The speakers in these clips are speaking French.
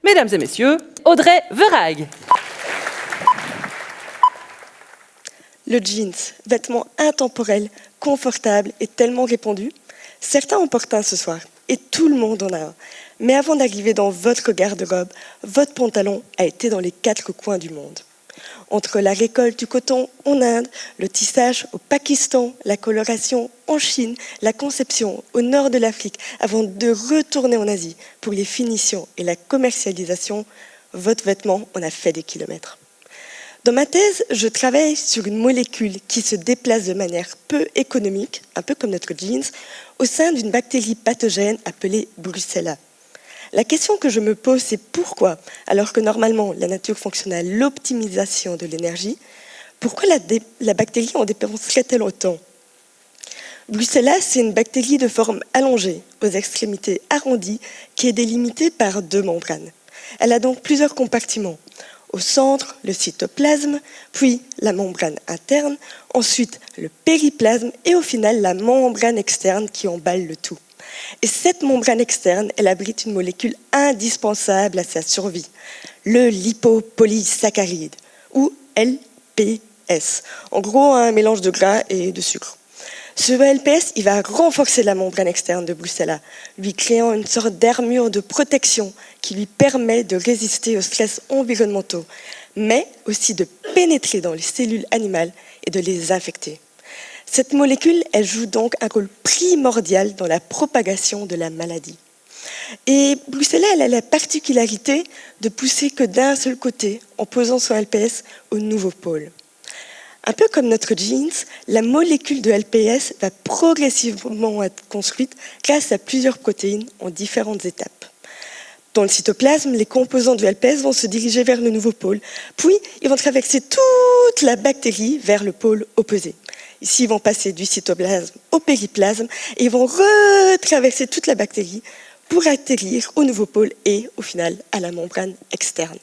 Mesdames et messieurs, Audrey Verhaeghe. Le jeans, vêtement intemporel, confortable et tellement répandu. Certains en portent un ce soir, et tout le monde en a un. Mais avant d'arriver dans votre garde-robe, votre pantalon a été dans les 4 coins du monde. Entre la récolte du coton en Inde, le tissage au Pakistan, la coloration en Chine, la conception au nord de l'Afrique, avant de retourner en Asie pour les finitions et la commercialisation, votre vêtement en a fait des kilomètres. Dans ma thèse, je travaille sur une molécule qui se déplace de manière peu économique, un peu comme notre jeans, au sein d'une bactérie pathogène appelée Brucella. La question que je me pose, c'est pourquoi, alors que normalement la nature fonctionne à l'optimisation de l'énergie, pourquoi la bactérie en dépenserait-elle autant? Brucella, c'est une bactérie de forme allongée, aux extrémités arrondies, qui est délimitée par 2 membranes. Elle a donc plusieurs compartiments. Au centre, le cytoplasme, puis la membrane interne, ensuite le périplasme et au final la membrane externe qui emballe le tout. Et cette membrane externe, elle abrite une molécule indispensable à sa survie, le lipopolysaccharide, ou LPS. En gros, un mélange de gras et de sucre. Ce LPS, il va renforcer la membrane externe de Brucella, lui créant une sorte d'armure de protection qui lui permet de résister aux stress environnementaux, mais aussi de pénétrer dans les cellules animales et de les infecter. Cette molécule, elle joue donc un rôle primordial dans la propagation de la maladie. Et Brucella, elle a la particularité de pousser que d'un seul côté, en posant son LPS au nouveau pôle. Un peu comme notre jeans, la molécule de LPS va progressivement être construite grâce à plusieurs protéines en différentes étapes. Dans le cytoplasme, les composants du LPS vont se diriger vers le nouveau pôle, puis ils vont traverser toute la bactérie vers le pôle opposé. Ici, ils vont passer du cytoplasme au périplasme et ils vont retraverser toute la bactérie pour atterrir au nouveau pôle et, au final, à la membrane externe.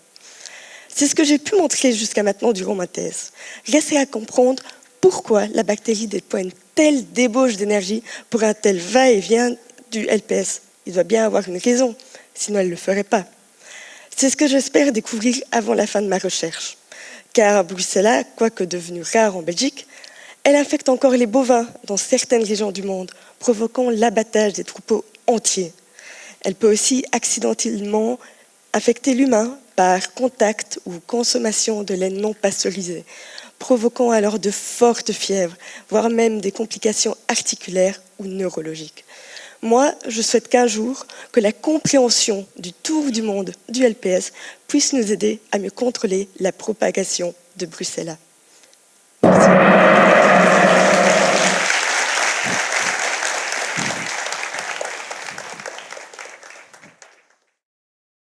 C'est ce que j'ai pu montrer jusqu'à maintenant durant ma thèse. Reste à comprendre pourquoi la bactérie déploie une telle débauche d'énergie pour un tel va-et-vient du LPS. Il doit bien avoir une raison, sinon elle ne le ferait pas. C'est ce que j'espère découvrir avant la fin de ma recherche. Car Brucella, quoique devenue rare en Belgique, elle infecte encore les bovins dans certaines régions du monde, provoquant l'abattage des troupeaux entiers. Elle peut aussi accidentellement infecter l'humain par contact ou consommation de lait non pasteurisé, provoquant alors de fortes fièvres, voire même des complications articulaires ou neurologiques. Moi, je souhaite qu'un jour, que la compréhension du tour du monde du LPS puisse nous aider à mieux contrôler la propagation de Brucella.